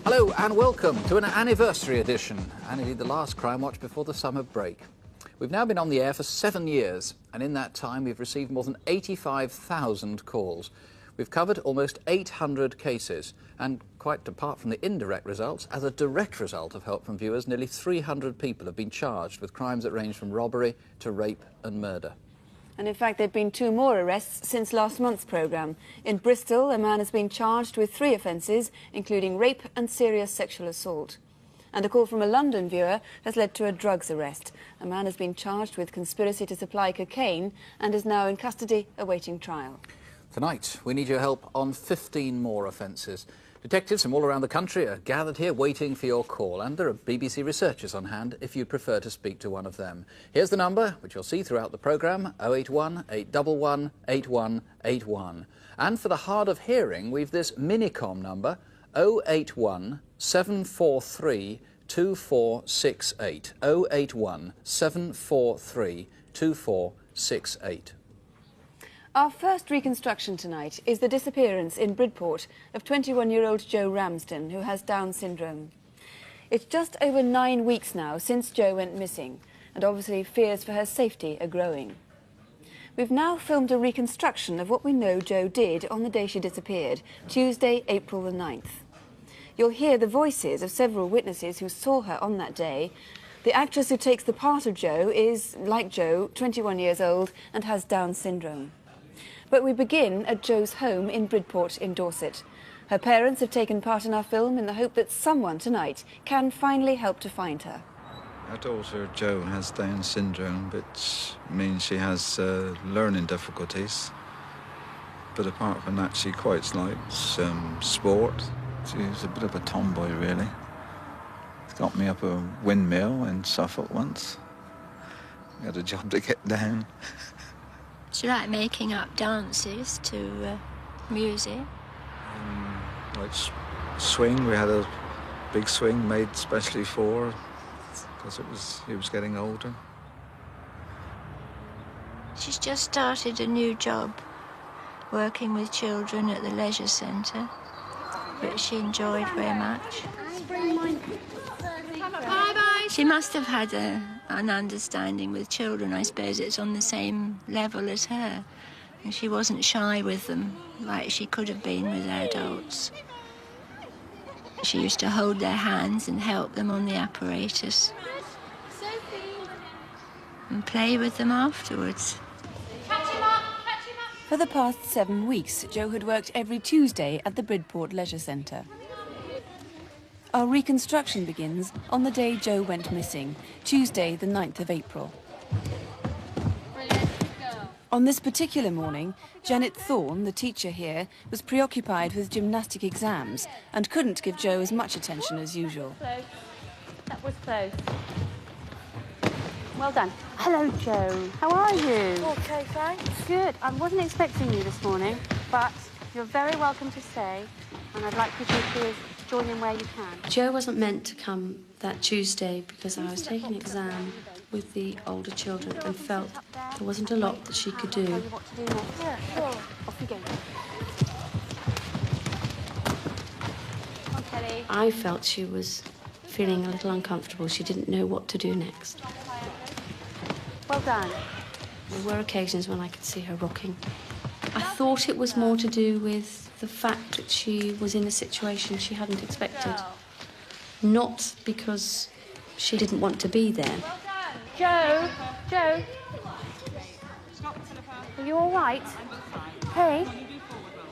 Hello and welcome to an anniversary edition, and indeed the last Crime Watch before the summer break. We've now been on the air for 7 years, and in that time we've received more than 85,000 calls. We've covered almost 800 cases, and quite apart from the indirect results, as a direct result of help from viewers, nearly 300 people have been charged with crimes that range from robbery to rape and murder. And in fact, there have been 2 more arrests since last month's programme. In Bristol, a man has been charged with 3 offences, including rape and serious sexual assault. And a call from a London viewer has led to a drugs arrest. A man has been charged with conspiracy to supply cocaine and is now in custody awaiting trial. Tonight, we need your help on 15 more offences. Detectives from all around the country are gathered here waiting for your call, and there are BBC researchers on hand if you'd prefer to speak to one of them. Here's the number, which you'll see throughout the programme, 081 811 8181. And for the hard of hearing, we've this Minicom number, 081 743 2468. 081 743 2468. Our first reconstruction tonight is the disappearance in Bridport of 21-year-old Jo Ramsden, who has Down syndrome. It's just over 9 weeks now since Jo went missing, and obviously fears for her safety are growing. We've now filmed a reconstruction of what we know Jo did on the day she disappeared, Tuesday, April the 9th. You'll hear the voices of several witnesses who saw her on that day. The actress who takes the part of Jo is, like Jo, 21 years old and has Down syndrome. But we begin at Jo's home in Bridport in Dorset. Her parents have taken part in our film in the hope that someone tonight can finally help to find her. Our daughter Jo has Down syndrome, which means she has learning difficulties. But apart from that, she quite likes sport. She's a bit of a tomboy, really. She's got me up a windmill in Suffolk once. We had a job to get down. She liked making up dances to music. Like swing, we had a big swing made specially for her because he was getting older. She's just started a new job, working with children at the leisure centre, which she enjoyed very much. She must have had an understanding with children. I suppose it's on the same level as her. And she wasn't shy with them like she could have been with adults. She used to hold their hands and help them on the apparatus. And play with them afterwards. For the past 7 weeks, Jo had worked every Tuesday at the Bridport Leisure Centre. Our reconstruction begins on the day Jo went missing, Tuesday the 9th of April. On this particular morning, Janet Thorne, the teacher here, was preoccupied with gymnastic exams and couldn't give Jo as much attention as usual. That was close. Well done. Hello, Jo. How are you? Okay, thanks. Good. I wasn't expecting you this morning, but you're very welcome to stay, and I'd like you to join in where you can. Jo wasn't meant to come that Tuesday because I was taking an exam with the older children and felt there wasn't a lot that she could do. I'll tell you what to do next. Yeah, sure. Okay, off you go. Come on, Kelly. I felt she was feeling a little uncomfortable. She didn't know what to do next. Well done. There were occasions when I could see her rocking. I thought it was more to do with the fact that she was in a situation she hadn't expected. Not because she didn't want to be there. Jo, Jo. Are you all right? Hey.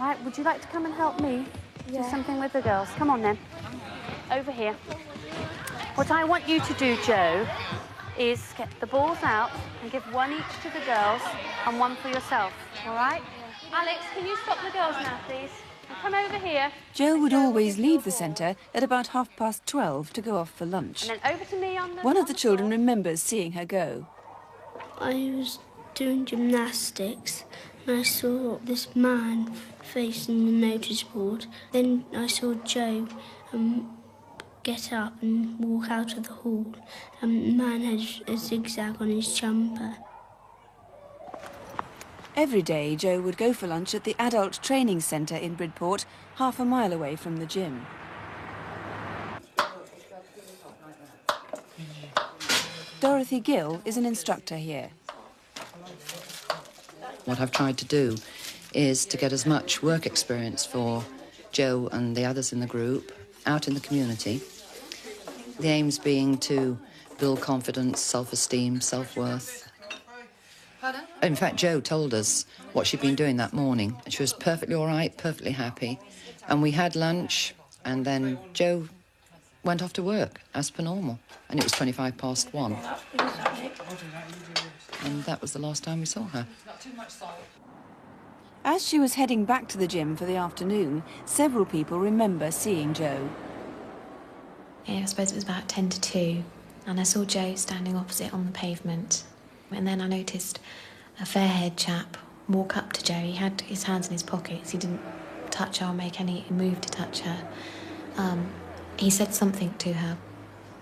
Right, would you like to come and help me do something with the girls? Come on then. Over here. What I want you to do, Jo, is get the balls out and give one each to the girls and one for yourself, all right? Alex, can you stop the girls now, please? And come over here. Jo would always leave the centre at about 12:30 to go off for lunch. And then over to me on the... One of the children remembers seeing her go. I was doing gymnastics and I saw this man facing the notice board. Then I saw Jo get up and walk out of the hall. And the man had a zigzag on his jumper. Every day, Jo would go for lunch at the Adult Training Centre in Bridport, half a mile away from the gym. Dorothy Gill is an instructor here. What I've tried to do is to get as much work experience for Joe and the others in the group out in the community. The aims being to build confidence, self-esteem, self-worth. In fact, Joe told us what she'd been doing that morning, and she was perfectly all right, perfectly happy. And we had lunch, and then Joe went off to work as per normal, and it was 1:25. And that was the last time we saw her. As she was heading back to the gym for the afternoon, several people remember seeing Joe. Yeah, I suppose it was about 10 to 2, and I saw Joe standing opposite on the pavement. And then I noticed a fair-haired chap walk up to Joe. He had his hands in his pockets. He didn't touch her or make any move to touch her. He said something to her.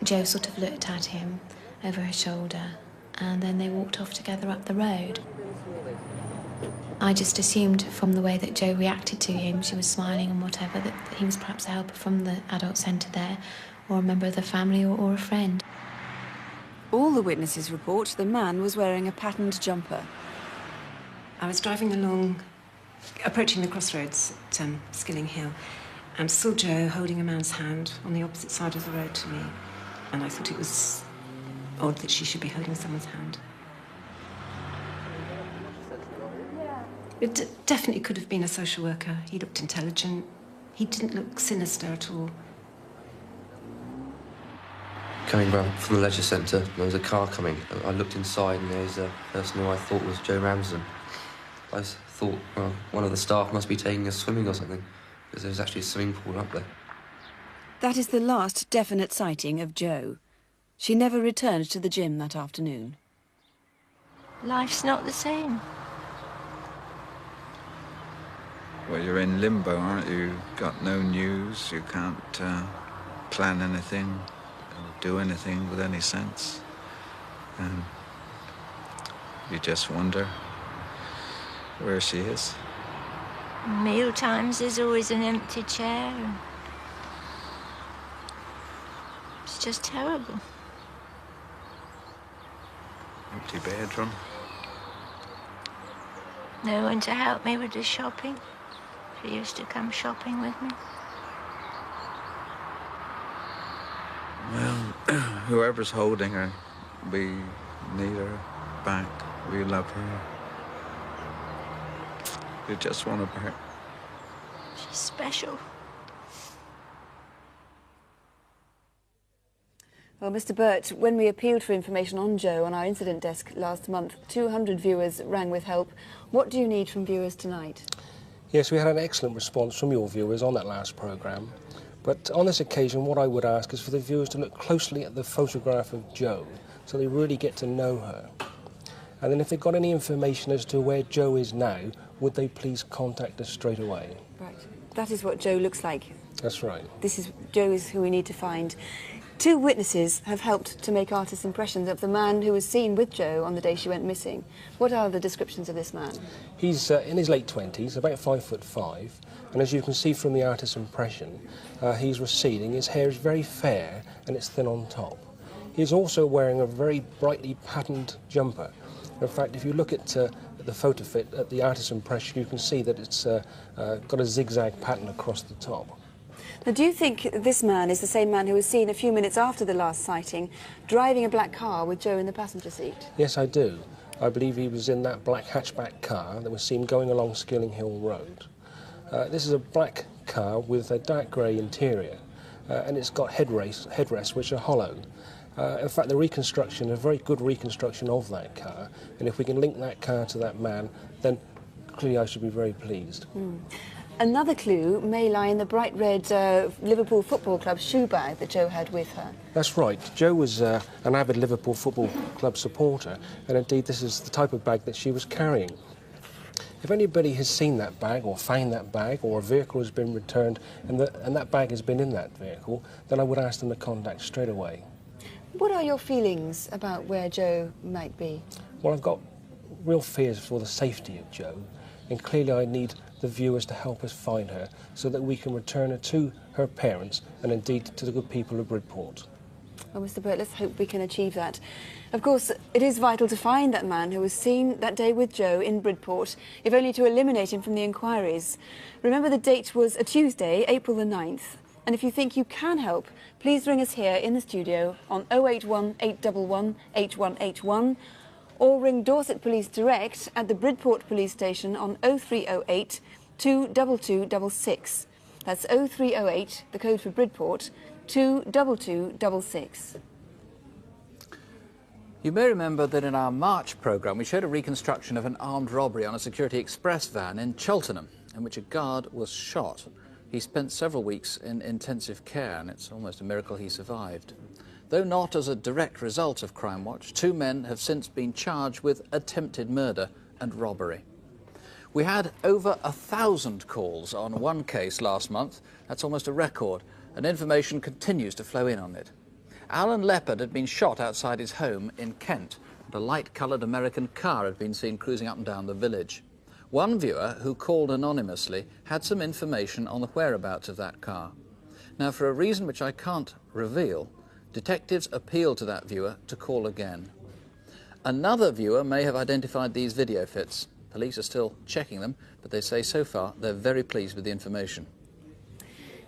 Joe sort of looked at him over her shoulder, and then they walked off together up the road. I just assumed from the way that Joe reacted to him, she was smiling and whatever, that he was perhaps a helper from the adult centre there, or a member of the family, or a friend. All the witnesses report the man was wearing a patterned jumper. I was driving along, approaching the crossroads at Skilling Hill, and saw Joe holding a man's hand on the opposite side of the road to me. And I thought it was odd that she should be holding someone's hand. It definitely could have been a social worker. He looked intelligent. He didn't look sinister at all. Coming round from the leisure centre, there was a car coming. I looked inside and there was a person who I thought was Joe Ramsden. I thought, well, one of the staff must be taking us swimming or something, because there was actually a swimming pool up there. That is the last definite sighting of Joe. She never returned to the gym that afternoon. Life's not the same. Well, you're in limbo, aren't you? You've got no news, you can't plan anything, or do anything with any sense. And you just wonder where she is. Meal times, there's always an empty chair. It's just terrible. Empty bedroom. No one to help me with the shopping. She used to come shopping with me. Well, whoever's holding her, we need her back. We love her. We just want her back. She's special. Well, Mr. Burt, when we appealed for information on Joe on our incident desk last month, 200 viewers rang with help. What do you need from viewers tonight? Yes, we had an excellent response from your viewers on that last programme. But on this occasion, what I would ask is for the viewers to look closely at the photograph of Joe, so they really get to know her. And then if they've got any information as to where Joe is now, would they please contact us straight away? Right. That is what Joe looks like. That's right. Joe is who we need to find. 2 witnesses have helped to make artist impressions of the man who was seen with Joe on the day she went missing. What are the descriptions of this man? He's in his late 20s, about 5'5", and as you can see from the artist's impression, he's receding. His hair is very fair and it's thin on top. He's also wearing a very brightly patterned jumper. In fact, if you look at the photo fit at the artist's impression, you can see that it's got a zigzag pattern across the top. Now, do you think this man is the same man who was seen a few minutes after the last sighting, driving a black car with Joe in the passenger seat? Yes, I do. I believe he was in that black hatchback car that was seen going along Skilling Hill Road. This is a black car with a dark grey interior, and it's got headrests which are hollow. In fact, the reconstruction, a very good reconstruction of that car, and if we can link that car to that man, then clearly I should be very pleased. Another clue may lie in the bright red Liverpool Football Club shoe bag that Joe had with her. That's right. Joe was an avid Liverpool Football Club supporter, and indeed this is the type of bag that she was carrying. If anybody has seen that bag or found that bag, or a vehicle has been returned and that bag has been in that vehicle, then I would ask them to contact straight away. What are your feelings about where Joe might be? Well, I've got real fears for the safety of Joe, and clearly I need the viewers to help us find her so that we can return her to her parents and indeed to the good people of Bridport. Well, Mr. Burt, let's hope we can achieve that. Of course, it is vital to find that man who was seen that day with Joe in Bridport, if only to eliminate him from the inquiries. Remember, the date was a Tuesday, April the 9th. And if you think you can help, please ring us here in the studio on 081 811 8181 or ring Dorset Police Direct at the Bridport Police Station on 0308 22266. That's 0308, the code for Bridport, 22266. You may remember that in our March programme we showed a reconstruction of an armed robbery on a Security Express van in Cheltenham, in which a guard was shot. He spent several weeks in intensive care, and it's almost a miracle he survived. Though not as a direct result of Crimewatch, 2 men have since been charged with attempted murder and robbery. We had over 1,000 calls on one case last month. That's almost a record, and information continues to flow in on it. Alan Leppard had been shot outside his home in Kent, and a light-coloured American car had been seen cruising up and down the village. One viewer, who called anonymously, had some information on the whereabouts of that car. Now, for a reason which I can't reveal, detectives appealed to that viewer to call again. Another viewer may have identified these video fits. Police are still checking them, but they say so far they're very pleased with the information.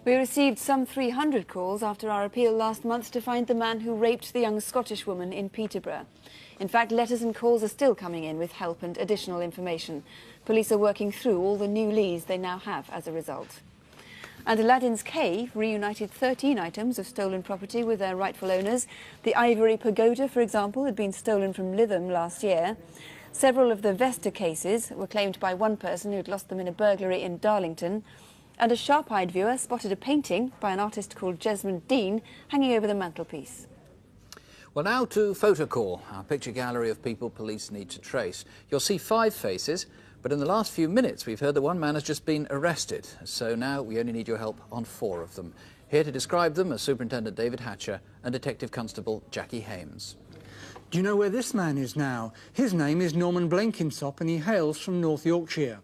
We received some 300 calls after our appeal last month to find the man who raped the young Scottish woman in Peterborough. In fact, letters and calls are still coming in with help and additional information. Police are working through all the new leads they now have as a result. And Aladdin's Cave reunited 13 items of stolen property with their rightful owners. The Ivory Pagoda, for example, had been stolen from Lytham last year. Several of the Vesta cases were claimed by one person who'd lost them in a burglary in Darlington. And a sharp-eyed viewer spotted a painting by an artist called Jesmond Dean hanging over the mantelpiece. Well, now to Photocall, our picture gallery of people police need to trace. You'll see 5 faces, but in the last few minutes we've heard that one man has just been arrested. So now we only need your help on 4 of them. Here to describe them are Superintendent David Hatcher and Detective Constable Jackie Hames. Do you know where this man is now? His name is Norman Blenkinsop and he hails from North Yorkshire.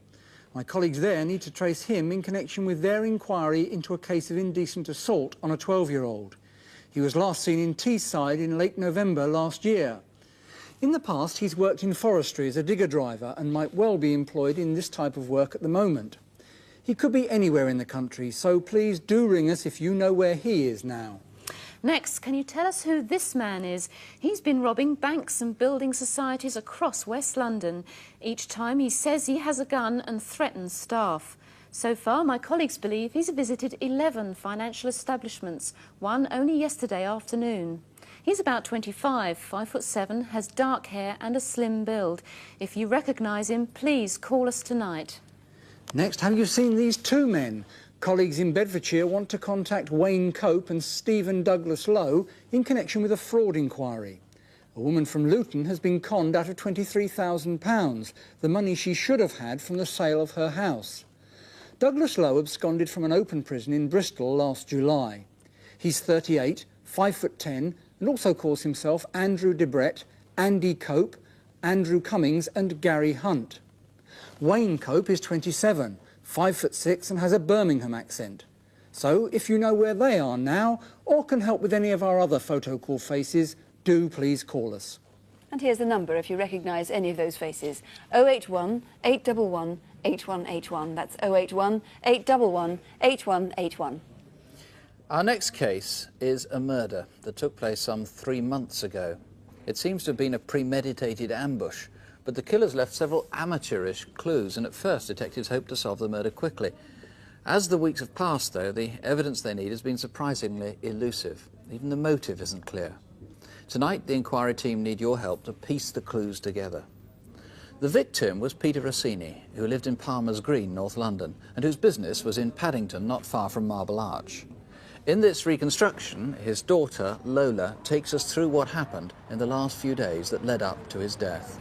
My colleagues there need to trace him in connection with their inquiry into a case of indecent assault on a 12-year-old. He was last seen in Teesside in late November last year. In the past, he's worked in forestry as a digger driver and might well be employed in this type of work at the moment. He could be anywhere in the country, so please do ring us if you know where he is now. Next, can you tell us who this man is? He's been robbing banks and building societies across West London. Each time he says he has a gun and threatens staff. So far, my colleagues believe he's visited 11 financial establishments, one only yesterday afternoon. He's about 25, 5'7", has dark hair and a slim build. If you recognise him, please call us tonight. Next, have you seen these 2 men? Colleagues in Bedfordshire want to contact Wayne Cope and Stephen Douglas Lowe in connection with a fraud inquiry. A woman from Luton has been conned out of £23,000, the money she should have had from the sale of her house. Douglas Lowe absconded from an open prison in Bristol last July. He's 38, 5'10", and also calls himself Andrew Debrett, Andy Cope, Andrew Cummings and Gary Hunt. Wayne Cope is 27, 5'6", and has a Birmingham accent. So, if you know where they are now, or can help with any of our other Photocall faces, do please call us. And here's the number if you recognise any of those faces. 081 811 8181. That's 081 811 8181. Our next case is a murder that took place some 3 months ago. It seems to have been a premeditated ambush, but the killers left several amateurish clues, and at first detectives hoped to solve the murder quickly. As the weeks have passed, though, the evidence they need has been surprisingly elusive. Even the motive isn't clear. Tonight, the inquiry team need your help to piece the clues together. The victim was Peter Rossini, who lived in Palmer's Green, North London, and whose business was in Paddington, not far from Marble Arch. In this reconstruction, his daughter, Lola, takes us through what happened in the last few days that led up to his death.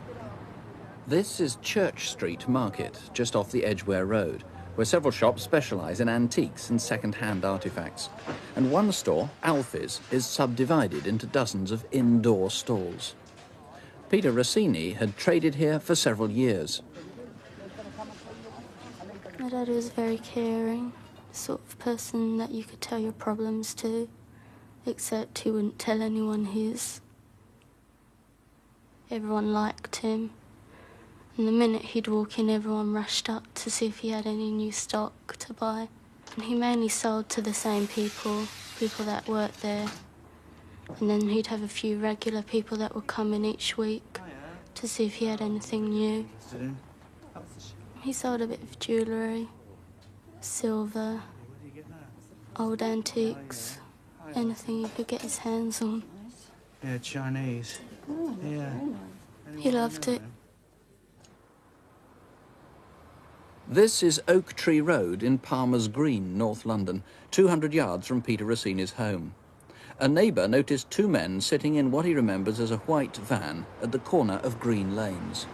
This is Church Street Market, just off the Edgware Road, where several shops specialise in antiques and second-hand artefacts. And one store, Alfie's, is subdivided into dozens of indoor stalls. Peter Rossini had traded here for several years. My dad was very caring, the sort of person that you could tell your problems to. except he wouldn't tell anyone his. Everyone liked him. And the minute he'd walk in, everyone rushed up to see if he had any new stock to buy. And he mainly sold to the same people that worked there. And then he'd have a few regular people that would come in each week to see if he had anything new. He sold a bit of jewellery, silver, old antiques, anything he could get his hands on. Yeah, Chinese. Yeah. He loved it. This is Oak Tree Road in Palmer's Green, North London, 200 yards from Peter Rossini's home. A neighbour noticed two men sitting in what he remembers as a white van at the corner of Green Lanes.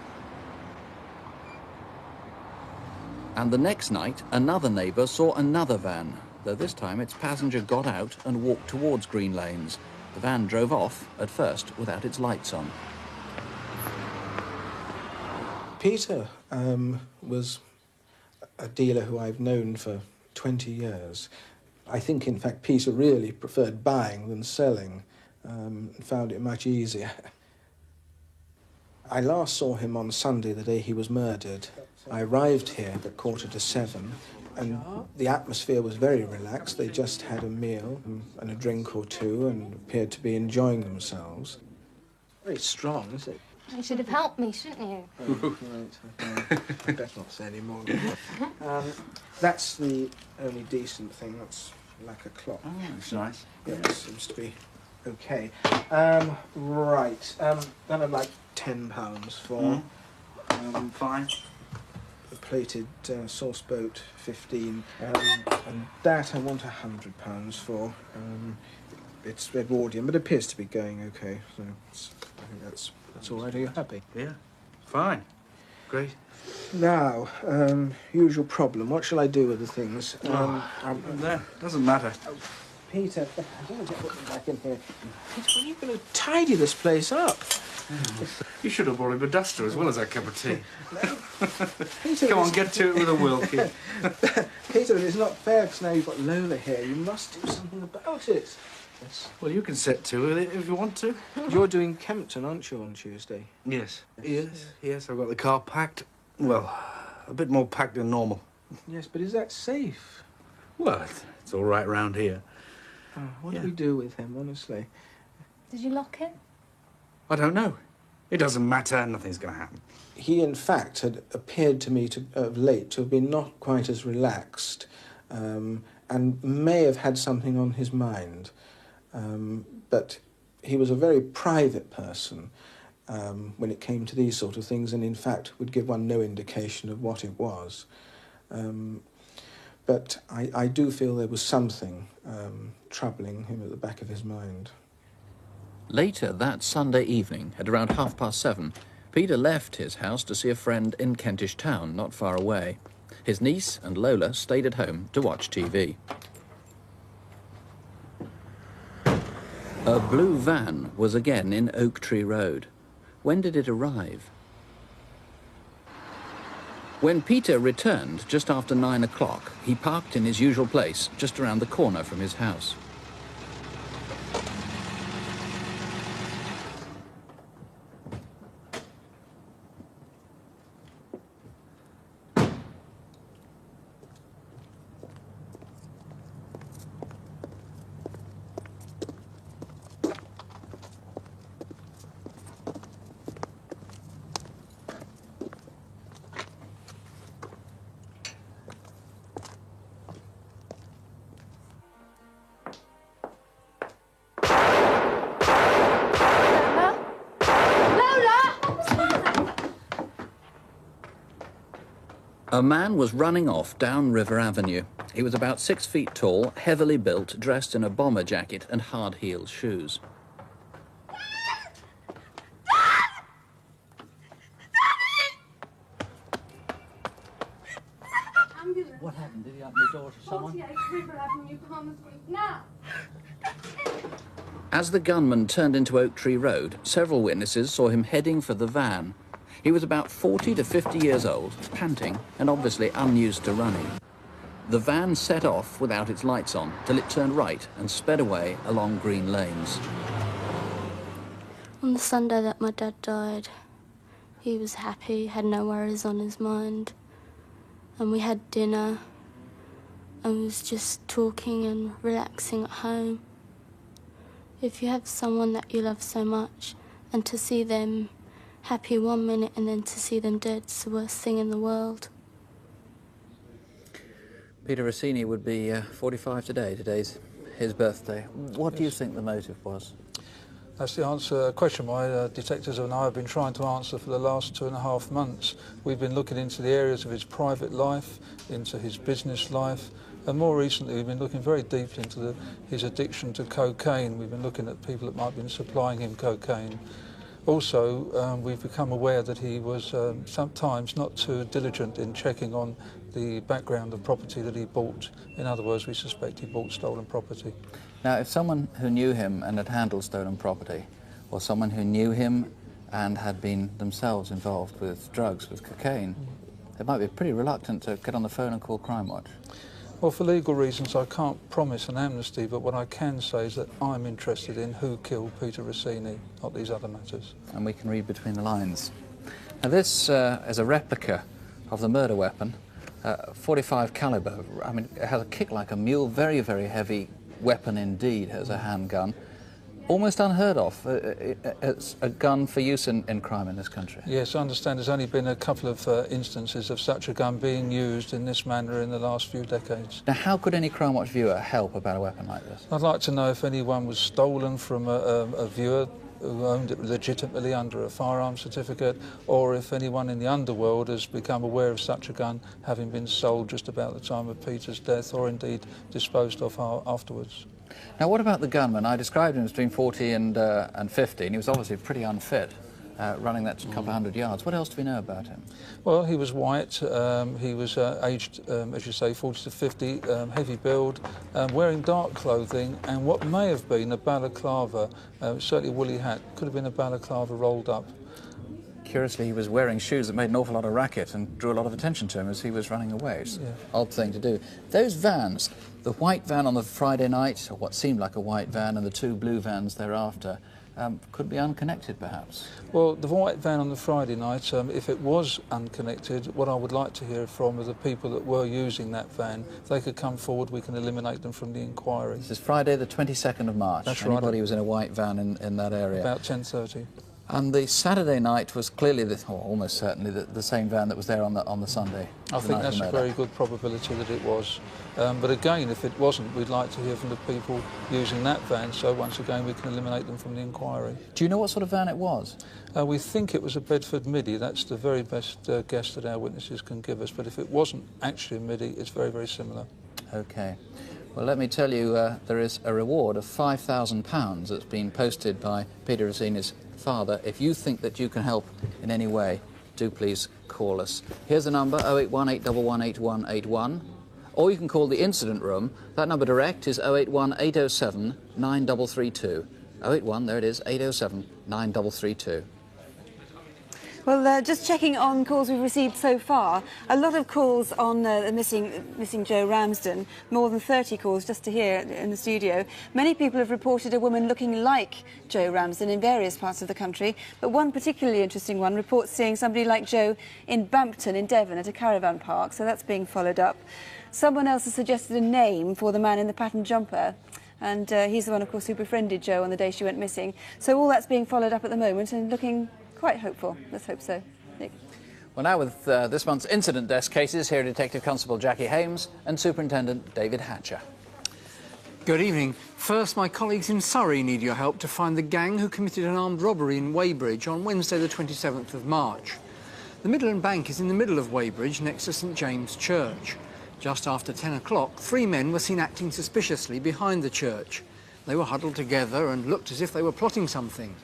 And the next night, another neighbour saw another van, though this time its passenger got out and walked towards Green Lanes. The van drove off, at first, without its lights on. Peter was a dealer who I've known for 20 years. I think, in fact, Peter really preferred buying than selling, and found it much easier. I last saw him on Sunday, the day he was murdered. I arrived here at 7:15, and the atmosphere was very relaxed. They just had a meal and a drink or two and appeared to be enjoying themselves. Very strong, is it? You should have helped me, shouldn't you? Oh, right, okay. I better not say any more. That's the only decent thing. That's like a clock. Oh, that's nice. Yeah, it seems to be okay. Right. Then I'd like £10 for. Fine. A plated sauce boat, 15. And that I want £100 for. It's Edwardian, but it appears to be going okay. So I think that's all right. Are you happy? Yeah. Fine. Great. Now, usual problem. What shall I do with the things? That doesn't matter. Peter, I don't want to put them back in here. Peter, when are you going to tidy this place up? You should have brought him a duster as well as that cup of tea. Peter, Come on, get to it with a will, kid. Peter, it's not fair because now you've got Lola here. You must do something about it. Yes. Well, you can set to with it if you want to. You're doing Kempton, aren't you, on Tuesday? Yes. Yes, I've got the car packed. Well, a bit more packed than normal. Yes, but is that safe? Well, it's all right round here. What do we do with him, honestly? Did you lock it? I don't know. It doesn't matter. Nothing's going to happen. He, in fact, had appeared to me of late to have been not quite as relaxed and may have had something on his mind. But he was a very private person when it came to these sort of things, and in fact would give one no indication of what it was. But I do feel there was something troubling him at the back of his mind. Later that Sunday evening, at around 7:30, Peter left his house to see a friend in Kentish Town, not far away. His niece and Lola stayed at home to watch TV. A blue van was again in Oak Tree Road. When did it arrive? When Peter returned just after 9 o'clock, he parked in his usual place, just around the corner from his house. A man was running off down River Avenue. He was about 6 feet tall, heavily built, dressed in a bomber jacket and hard-heeled shoes. What happened? Did he open the door to someone? 48 River Avenue, Palmer's Green. Now! As the gunman turned into Oak Tree Road, several witnesses saw him heading for the van. He was about 40 to 50 years old, panting and obviously unused to running. The van set off without its lights on till it turned right and sped away along green lanes. On the Sunday that my dad died, he was happy, had no worries on his mind. And we had dinner and was just talking and relaxing at home. If you have someone that you love so much and to see them happy 1 minute and then to see them dead, it's the worst thing in the world. Peter Rossini would be 45 today. Today's his birthday. What do you think the motive was? That's the question my detectives and I have been trying to answer for the last 2.5 months. We've been looking into the areas of his private life, into his business life, and more recently we've been looking very deeply into his addiction to cocaine. We've been looking at people that might have been supplying him cocaine. Also, we've become aware that he was sometimes not too diligent in checking on the background of property that he bought. In other words, we suspect he bought stolen property. Now, if someone who knew him and had handled stolen property, or someone who knew him and had been themselves involved with drugs, with cocaine, they might be pretty reluctant to get on the phone and call Crimewatch. Well, for legal reasons, I can't promise an amnesty, but what I can say is that I'm interested in who killed Peter Rossini, not these other matters. And we can read between the lines. Now, this is a replica of the murder weapon, 45 caliber. I mean, it has a kick like a mule, very, very heavy weapon indeed, as a handgun. Almost unheard of. It's a gun for use in crime in this country. Yes, I understand there's only been a couple of instances of such a gun being used in this manner in the last few decades. Now, how could any Crimewatch viewer help about a weapon like this? I'd like to know if anyone was stolen from a viewer who owned it legitimately under a firearms certificate, or if anyone in the underworld has become aware of such a gun having been sold just about the time of Peter's death, or indeed disposed of afterwards. Now, what about the gunman? I described him as between 40 and 50, and he was obviously pretty unfit, running that couple of 100 yards. What else do we know about him? Well, he was white, he was aged, as you say, 40 to 50, heavy build, wearing dark clothing, and what may have been a balaclava, certainly a woolly hat, could have been a balaclava rolled up. Curiously, he was wearing shoes that made an awful lot of racket and drew a lot of attention to him as he was running away. It's an odd thing to do. Those vans, the white van on the Friday night, or what seemed like a white van, and the two blue vans thereafter, could be unconnected, perhaps? Well, the white van on the Friday night, if it was unconnected, what I would like to hear from are the people that were using that van. If they could come forward, we can eliminate them from the inquiry. This is Friday the 22nd of March. That's right. Anybody was in a white van in that area? About 10:30. And the Saturday night was clearly, or almost certainly, the same van that was there on the Sunday. I think that's a very good probability that it was. But again, if it wasn't, we'd like to hear from the people using that van, so once again we can eliminate them from the inquiry. Do you know what sort of van it was? We think it was a Bedford Midi. That's the very best guess that our witnesses can give us, but if it wasn't actually a Midi, it's very, very similar. OK. Well, let me tell you, there is a reward of £5,000 that's been posted by Peter Rossini's father. If you think that you can help in any way, do please call us. Here's the number, 081 811 8181. Or you can call the incident room. That number direct is 081 807 9332. 081, there it is, 807 9332. Well, just checking on calls we've received so far, a lot of calls on the missing Joe Ramsden, more than 30 calls just to hear in the studio. Many people have reported a woman looking like Joe Ramsden in various parts of the country, but one particularly interesting one reports seeing somebody like Joe in Bampton in Devon at a caravan park, so that's being followed up. Someone else has suggested a name for the man in the patterned jumper, and he's the one, of course, who befriended Joe on the day she went missing. So all that's being followed up at the moment and looking quite hopeful. Let's hope so. Nick. Well, now with this month's incident desk cases, here are Detective Constable Jackie Hames and Superintendent David Hatcher. Good evening. First, my colleagues in Surrey need your help to find the gang who committed an armed robbery in Weybridge on Wednesday the 27th of March. The Midland Bank is in the middle of Weybridge, next to St James Church. Just after 10 o'clock, 3 men were seen acting suspiciously behind the church. They were huddled together and looked as if they were plotting something.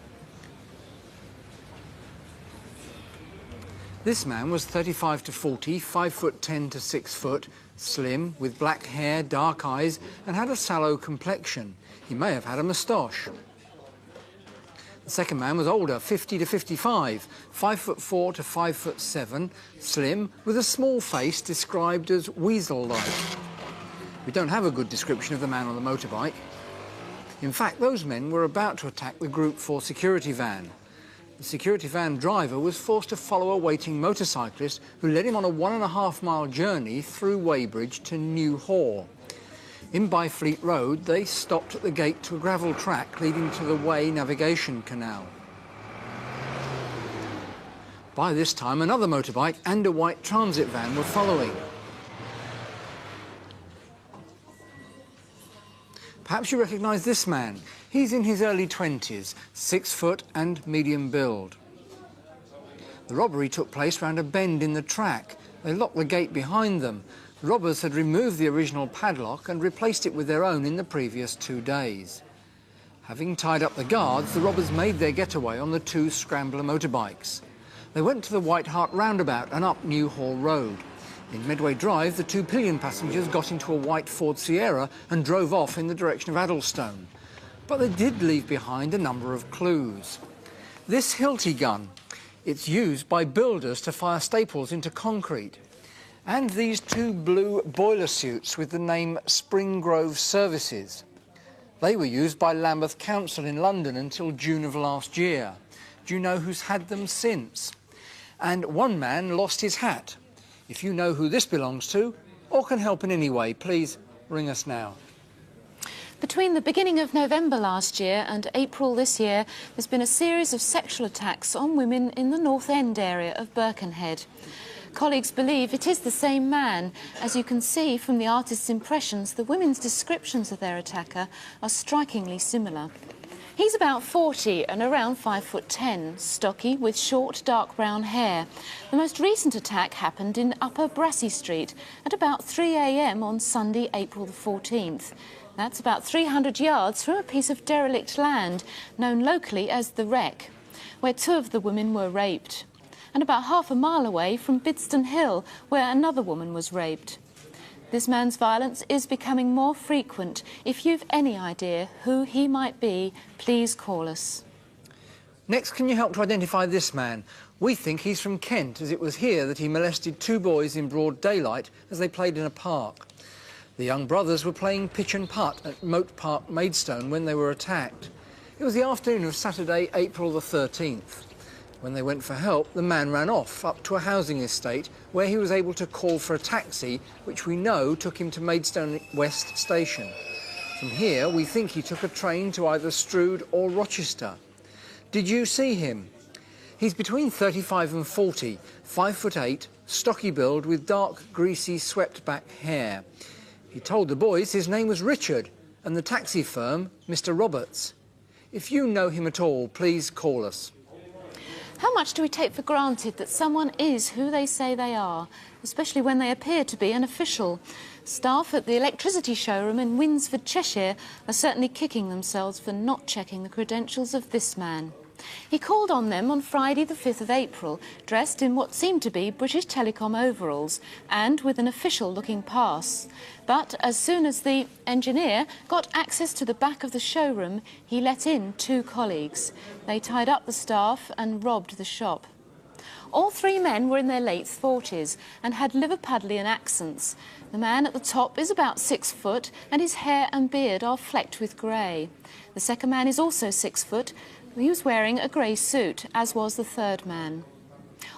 This man was 35 to 40, 5'10" to 6 foot, slim, with black hair, dark eyes, and had a sallow complexion. He may have had a moustache. The second man was older, 50 to 55, 5'4" to 5'7", slim, with a small face described as weasel-like. We don't have a good description of the man on the motorbike. In fact, those men were about to attack the Group 4 security van. The security van driver was forced to follow a waiting motorcyclist who led him on a 1.5-mile journey through Weybridge to New Haw. In Byfleet Road, they stopped at the gate to a gravel track leading to the Wey Navigation Canal. By this time, another motorbike and a white transit van were following. Perhaps you recognise this man. He's in his early 20s, 6 foot and medium build. The robbery took place round a bend in the track. They locked the gate behind them. The robbers had removed the original padlock and replaced it with their own in the previous 2 days. Having tied up the guards, the robbers made their getaway on the 2 scrambler motorbikes. They went to the White Hart roundabout and up New Hall Road. In Medway Drive, the 2 pillion passengers got into a white Ford Sierra and drove off in the direction of Addlestone. But they did leave behind a number of clues. This Hilti gun, it's used by builders to fire staples into concrete. And these 2 blue boiler suits with the name Spring Grove Services. They were used by Lambeth Council in London until June of last year. Do you know who's had them since? And one man lost his hat. If you know who this belongs to, or can help in any way, please ring us now. Between the beginning of November last year and April this year, there's been a series of sexual attacks on women in the North End area of Birkenhead. Colleagues believe it is the same man. As you can see from the artist's impressions, the women's descriptions of their attacker are strikingly similar. He's about 40 and around 5'10", stocky with short dark brown hair. The most recent attack happened in Upper Brassey Street at about 3 a.m. on Sunday, April the 14th. That's about 300 yards from a piece of derelict land known locally as The Wreck, where 2 of the women were raped, and about half a mile away from Bidston Hill, where another woman was raped. This man's violence is becoming more frequent. If you've any idea who he might be, please call us. Next, can you help to identify this man? We think he's from Kent, as it was here that he molested 2 boys in broad daylight as they played in a park. The young brothers were playing pitch and putt at Moat Park, Maidstone, when they were attacked. It was the afternoon of Saturday, April the 13th. When they went for help, the man ran off up to a housing estate where he was able to call for a taxi, which we know took him to Maidstone West Station. From here, we think he took a train to either Strood or Rochester. Did you see him? He's between 35 and 40, 5'8", stocky build with dark, greasy, swept-back hair. He told the boys his name was Richard and the taxi firm, Mr. Roberts. If you know him at all, please call us. How much do we take for granted that someone is who they say they are, especially when they appear to be an official? Staff at the electricity showroom in Winsford, Cheshire, are certainly kicking themselves for not checking the credentials of this man. He called on them on Friday the 5th of April, dressed in what seemed to be British Telecom overalls and with an official-looking pass. But as soon as the engineer got access to the back of the showroom, he let in 2 colleagues. They tied up the staff and robbed the shop. All 3 men were in their late 40s and had Liverpudlian accents. The man at the top is about 6 foot and his hair and beard are flecked with grey. The second man is also 6 foot. He was wearing a grey suit, as was the third man.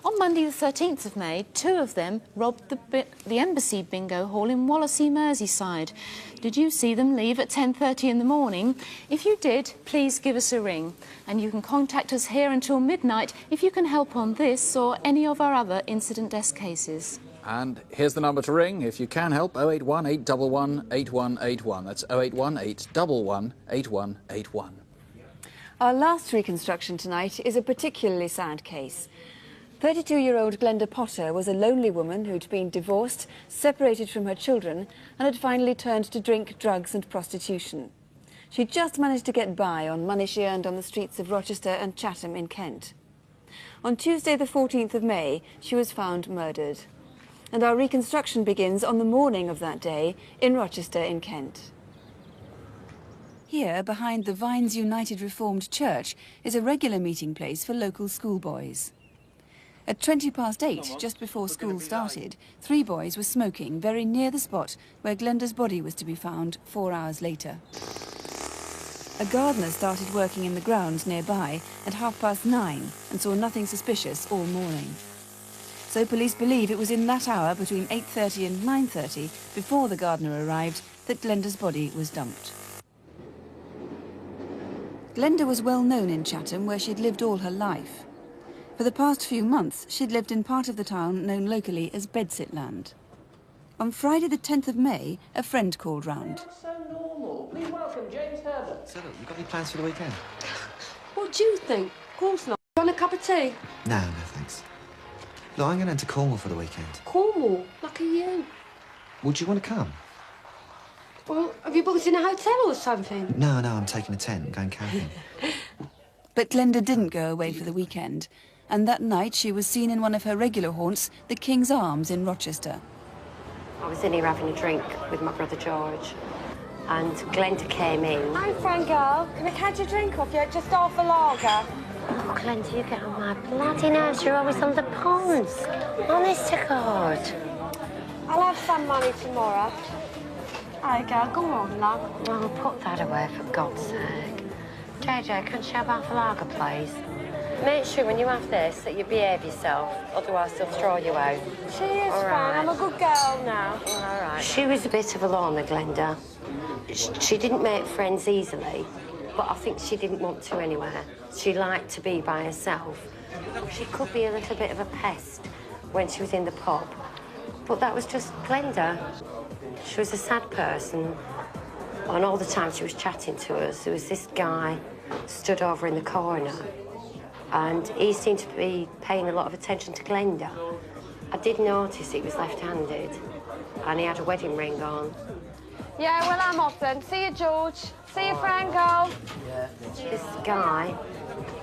On Monday the 13th of May, 2 of them robbed the Embassy Bingo Hall in Wallasey, Merseyside. Did you see them leave at 10:30 in the morning? If you did, please give us a ring. And you can contact us here until midnight if you can help on this or any of our other incident desk cases. And here's the number to ring if you can help, 081 811 8181. That's 081 811 8181. Our last reconstruction tonight is a particularly sad case. 32-year-old Glenda Potter was a lonely woman who'd been divorced, separated from her children, and had finally turned to drink, drugs and prostitution. She just managed to get by on money she earned on the streets of Rochester and Chatham in Kent. On Tuesday the 14th of May, she was found murdered. And our reconstruction begins on the morning of that day in Rochester in Kent. Here, behind the Vines United Reformed Church, is a regular meeting place for local schoolboys. At 8:20, just before school started, 3 boys were smoking very near the spot where Glenda's body was to be found 4 hours later. A gardener started working in the grounds nearby at 9:30 and saw nothing suspicious all morning. So police believe it was in that hour between 8:30 and 9:30, before the gardener arrived, that Glenda's body was dumped. Glenda was well known in Chatham, where she'd lived all her life. For the past few months, she'd lived in part of the town known locally as Bedsit Land. On Friday the 10th of May, a friend called round. So normal. Please welcome James Herbert. So look, you got any plans for the weekend? What do you think? Of course not. Want a cup of tea? No, thanks. Look, I'm going down to Cornwall for the weekend. Cornwall? Lucky you. Would you want to come? Well, have you booked in a hotel or something? No, I'm taking a tent and going camping. But Glenda didn't go away for the weekend, and that night she was seen in one of her regular haunts, the King's Arms in Rochester. I was in here having a drink with my brother George, and Glenda came in. Hi, friend girl. Can I catch a drink off you? Just half a lager. Oh, Glenda, you get on my bloody nerves. You're always on the ponds. Honest to God. I'll have some money tomorrow. Hi, girl. Go on, love. Oh, put that away, for God's sake. JJ, can she have half a lager, please? Make sure when you have this that you behave yourself, otherwise they'll throw you out. She is All fine. right. I'm a good girl now. All right. She was a bit of a loner, Glenda. She didn't make friends easily, but I think she didn't want to anywhere. She liked to be by herself. She could be a little bit of a pest when she was in the pub, but that was just Glenda. She was a sad person, and all the time she was chatting to us, there was this guy stood over in the corner, and he seemed to be paying a lot of attention to Glenda. I did notice he was left-handed, and he had a wedding ring on. Yeah, well, I'm off then. See you, George. See you, friend girl. This guy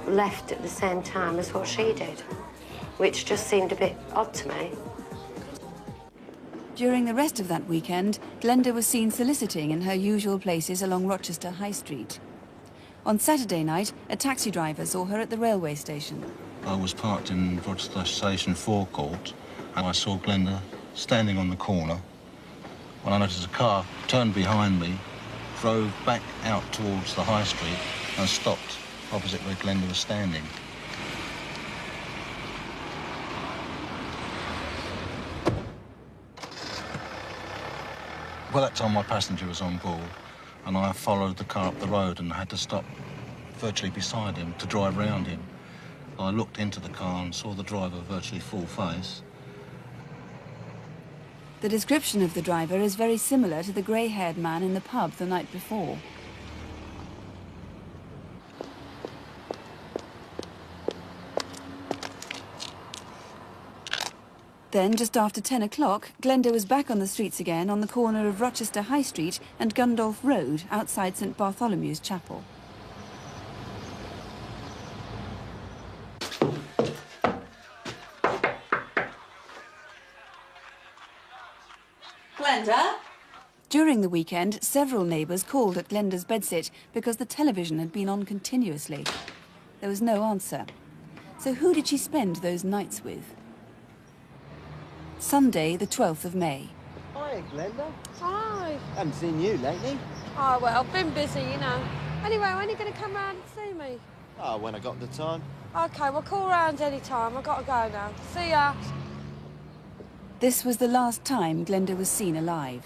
left at the same time as what she did, which just seemed a bit odd to me. During the rest of that weekend, Glenda was seen soliciting in her usual places along Rochester High Street. On Saturday night, a taxi driver saw her at the railway station. I was parked in Rochester Station forecourt, and I saw Glenda standing on the corner. When I noticed a car turned behind me, drove back out towards the high street and stopped opposite where Glenda was standing. Well, that time my passenger was on board, and I followed the car up the road and had to stop virtually beside him to drive round him. I looked into the car and saw the driver virtually full face. The description of the driver is very similar to the grey-haired man in the pub the night before. Then, just after 10 o'clock, Glenda was back on the streets again on the corner of Rochester High Street and Gundolph Road, outside St Bartholomew's Chapel. Glenda? During the weekend, several neighbours called at Glenda's bedsit because the television had been on continuously. There was no answer. So who did she spend those nights with? Sunday, the 12th of May. Hi, Glenda. Hi. Haven't seen you lately. Oh, well, I've been busy, you know. Anyway, when are you going to come round and see me? Oh, when I got the time. OK, well, call round any time. I've got to go now. See ya. This was the last time Glenda was seen alive.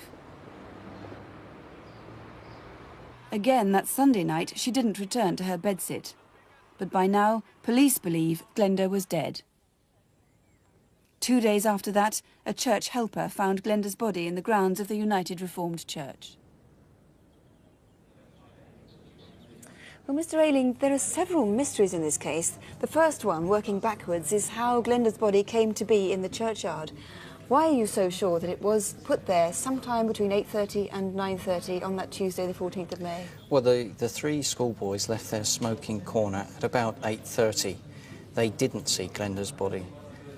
Again, that Sunday night, she didn't return to her bedsit. But by now, police believe Glenda was dead. 2 days after that, a church helper found Glenda's body in the grounds of the United Reformed Church. Well, Mr. Ayling, there are several mysteries in this case. The first one, working backwards, is how Glenda's body came to be in the churchyard. Why are you so sure that it was put there sometime between 8:30 and 9:30 on that Tuesday, the 14th of May? Well, the 3 schoolboys left their smoking corner at about 8:30. They didn't see Glenda's body.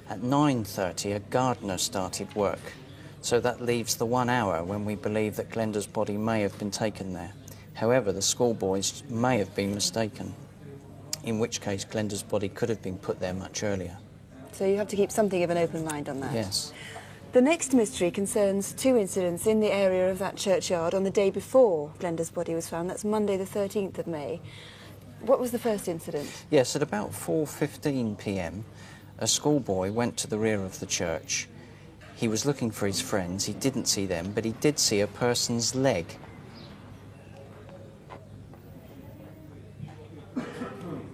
At 9:30, a gardener started work, so that leaves the 1 hour when we believe that Glenda's body may have been taken there. However, the schoolboys may have been mistaken, in which case Glenda's body could have been put there much earlier. So you have to keep something of an open mind on that. Yes. The next mystery concerns two incidents in the area of that churchyard on the day before Glenda's body was found. That's Monday the 13th of May. What was the first incident? Yes, at about 4:15 p.m, a schoolboy went to the rear of the church. He was looking for his friends. He didn't see them, but he did see a person's leg.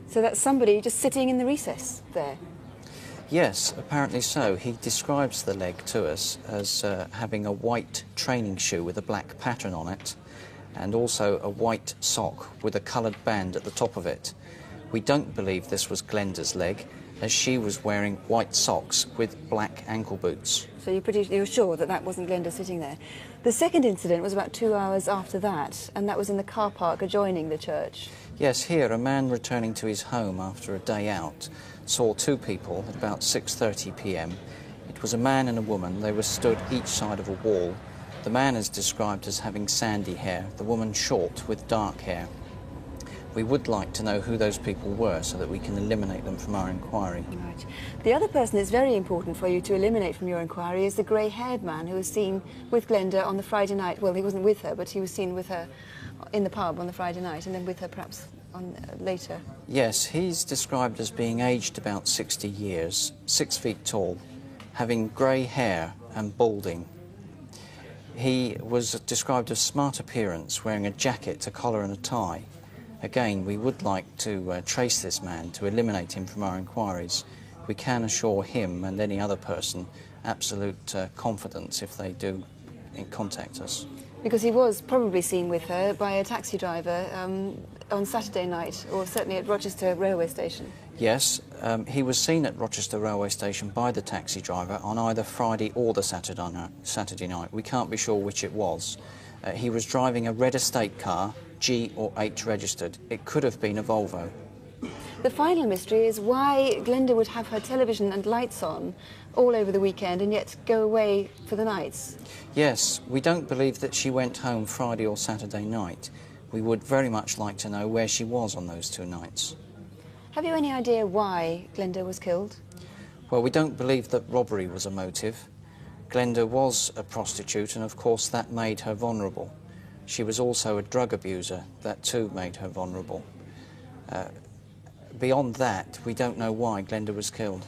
So that's somebody just sitting in the recess there? Yes, apparently so. He describes the leg to us as having a white training shoe with a black pattern on it, and also a white sock with a coloured band at the top of it. We don't believe this was Glenda's leg, as she was wearing white socks with black ankle boots. So you're sure that that wasn't Glenda sitting there? The second incident was about 2 hours after that, and that was in the car park adjoining the church. Yes, here, a man returning to his home after a day out saw two people at about 6:30 p.m. It was a man and a woman. They were stood each side of a wall. The man is described as having sandy hair, the woman short with dark hair. We would like to know who those people were so that we can eliminate them from our inquiry. Right. The other person that's very important for you to eliminate from your inquiry is the grey-haired man who was seen with Glenda on the Friday night. Well, he wasn't with her, but he was seen with her in the pub on the Friday night, and then with her perhaps on later. Yes, he's described as being aged about 60 years, 6 feet tall, having grey hair and balding. He was described as smart appearance, wearing a jacket, a collar and a tie. Again, we would like to trace this man, to eliminate him from our inquiries. We can assure him and any other person absolute confidence if they do contact us. Because he was probably seen with her by a taxi driver on Saturday night, or certainly at Rochester railway station. Yes, he was seen at Rochester railway station by the taxi driver on either Friday or the Saturday night. We can't be sure which it was. He was driving a red estate car, G or H registered. It could have been a Volvo. The final mystery is why Glenda would have her television and lights on all over the weekend and yet go away for the nights. Yes, we don't believe that she went home Friday or Saturday night. We would very much like to know where she was on those 2 nights. Have you any idea why Glenda was killed? Well, we don't believe that robbery was a motive. Glenda was a prostitute, and of course that made her vulnerable. She was also a drug abuser. That too made her vulnerable. Beyond that, we don't know why Glenda was killed.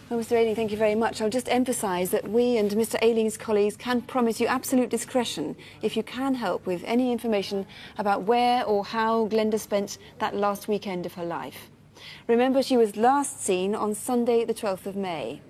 Well, Mr. Ayling, thank you very much. I'll just emphasise that we and Mr. Ayling's colleagues can promise you absolute discretion if you can help with any information about where or how Glenda spent that last weekend of her life. Remember, she was last seen on Sunday the 12th of May.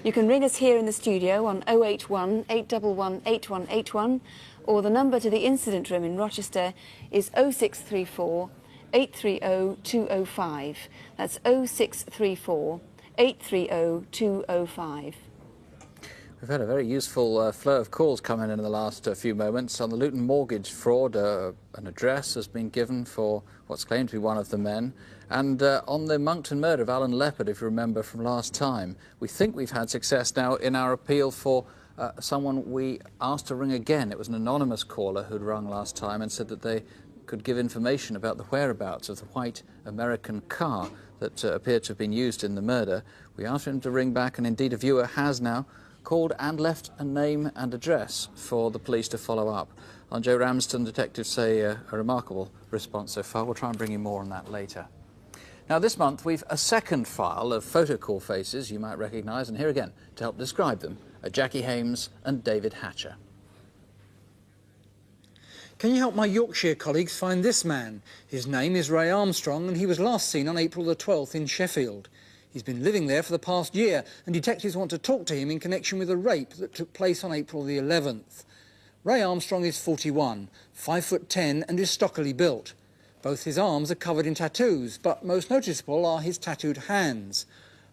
You can ring us here in the studio on 081 811 8181, or the number to the incident room in Rochester is 0634 830 205. That's 0634 830 205. We've had a very useful flow of calls coming in the last few moments. On the Luton mortgage fraud, an address has been given for what's claimed to be one of the men. And on the Monkton murder of Alan Leppard, if you remember from last time, we think we've had success now in our appeal for someone we asked to ring again. It was an anonymous caller who'd rung last time and said that they could give information about the whereabouts of the white American car that appeared to have been used in the murder. We asked him to ring back, and indeed a viewer has now called and left a name and address for the police to follow up. On Joe Ramsden, detectives say a remarkable response so far. We'll try and bring you more on that later. Now, this month we've a second file of photo call faces you might recognise, and here again to help describe them are Jackie Hames and David Hatcher. Can you help my Yorkshire colleagues find this man? His name is Ray Armstrong, and he was last seen on April the 12th in Sheffield. He's been living there for the past year, and detectives want to talk to him in connection with a rape that took place on April the 11th. Ray Armstrong is 41, 5'10", and is stockily built. Both his arms are covered in tattoos, but most noticeable are his tattooed hands.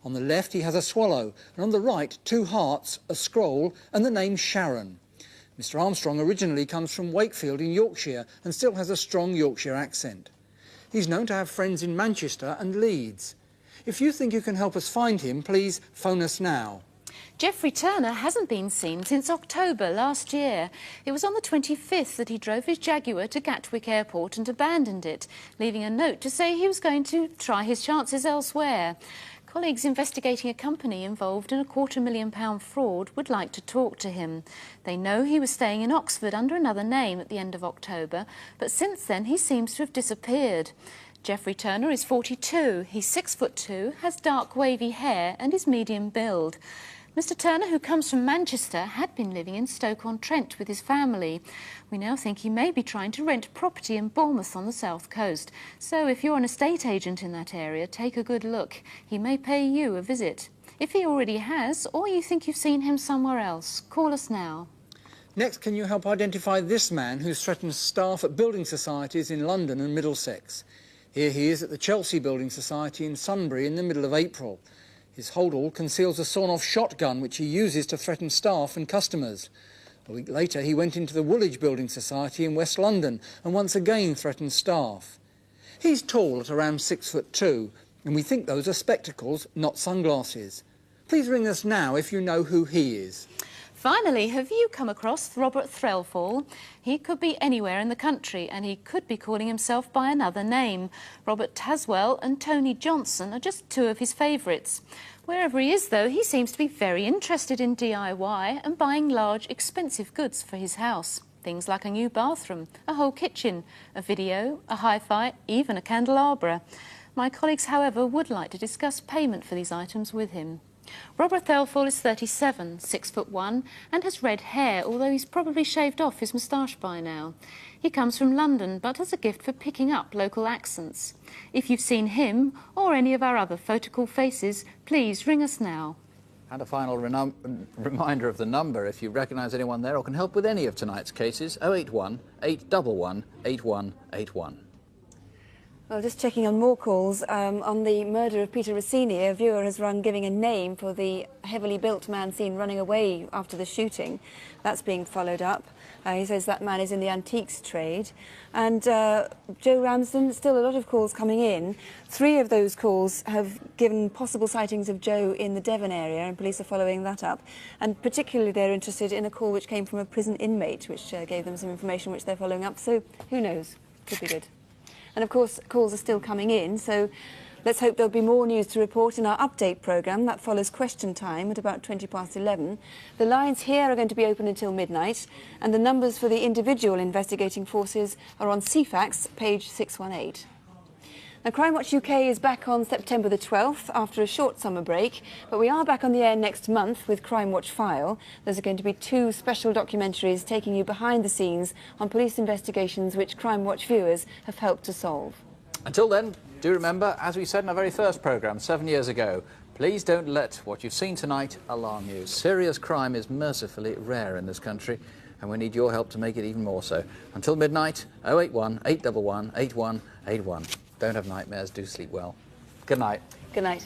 On the left he has a swallow, and on the right 2 hearts, a scroll, and the name Sharon. Mr Armstrong originally comes from Wakefield in Yorkshire and still has a strong Yorkshire accent. He's known to have friends in Manchester and Leeds. If you think you can help us find him, please phone us now. Geoffrey Turner hasn't been seen since October last year. It was on the 25th that he drove his Jaguar to Gatwick Airport and abandoned it, leaving a note to say he was going to try his chances elsewhere. Colleagues investigating a company involved in a £250,000 fraud would like to talk to him. They know he was staying in Oxford under another name at the end of October, but since then he seems to have disappeared. Geoffrey Turner is 42. He's 6'2", has dark wavy hair and is medium build. Mr Turner, who comes from Manchester, had been living in Stoke-on-Trent with his family. We now think he may be trying to rent property in Bournemouth on the south coast. So if you're an estate agent in that area, take a good look. He may pay you a visit. If he already has, or you think you've seen him somewhere else, call us now. Next, can you help identify this man who's threatened staff at building societies in London and Middlesex? Here he is at the Chelsea Building Society in Sunbury in the middle of April. His holdall conceals a sawn-off shotgun which he uses to threaten staff and customers. A week later, he went into the Woolwich Building Society in West London and once again threatened staff. He's tall at around 6'2", and we think those are spectacles, not sunglasses. Please ring us now if you know who he is. Finally, have you come across Robert Threlfall? He could be anywhere in the country and he could be calling himself by another name. Robert Taswell and Tony Johnson are just two of his favourites. Wherever he is, though, he seems to be very interested in DIY and buying large, expensive goods for his house. Things like a new bathroom, a whole kitchen, a video, a hi-fi, even a candelabra. My colleagues, however, would like to discuss payment for these items with him. Robert Threlfall is 37, 6'1", and has red hair, although he's probably shaved off his moustache by now. He comes from London, but has a gift for picking up local accents. If you've seen him, or any of our other photocall faces, please ring us now. And a final reminder of the number if you recognise anyone there or can help with any of tonight's cases, 081 811 8181. Well, just checking on more calls. On the murder of Peter Rossini, a viewer has rung giving a name for the heavily built man seen running away after the shooting. That's being followed up. He says that man is in the antiques trade. And Joe Ramsden, still a lot of calls coming in. 3 of those calls have given possible sightings of Joe in the Devon area, and police are following that up. And particularly they're interested in a call which came from a prison inmate, which gave them some information which they're following up. So who knows? Could be good. And of course, calls are still coming in, so let's hope there'll be more news to report in our update programme. That follows Question Time at about 11:20. The lines here are going to be open until midnight, and the numbers for the individual investigating forces are on CFAX, page 618. Now, Crimewatch UK is back on September the 12th after a short summer break, but we are back on the air next month with Crimewatch File. There's going to be 2 special documentaries taking you behind the scenes on police investigations which Crimewatch viewers have helped to solve. Until then, do remember, as we said in our very first programme 7 years ago, please don't let what you've seen tonight alarm you. Serious crime is mercifully rare in this country, and we need your help to make it even more so. Until midnight, 081 811 8181. Don't have nightmares, do sleep well. Good night. Good night.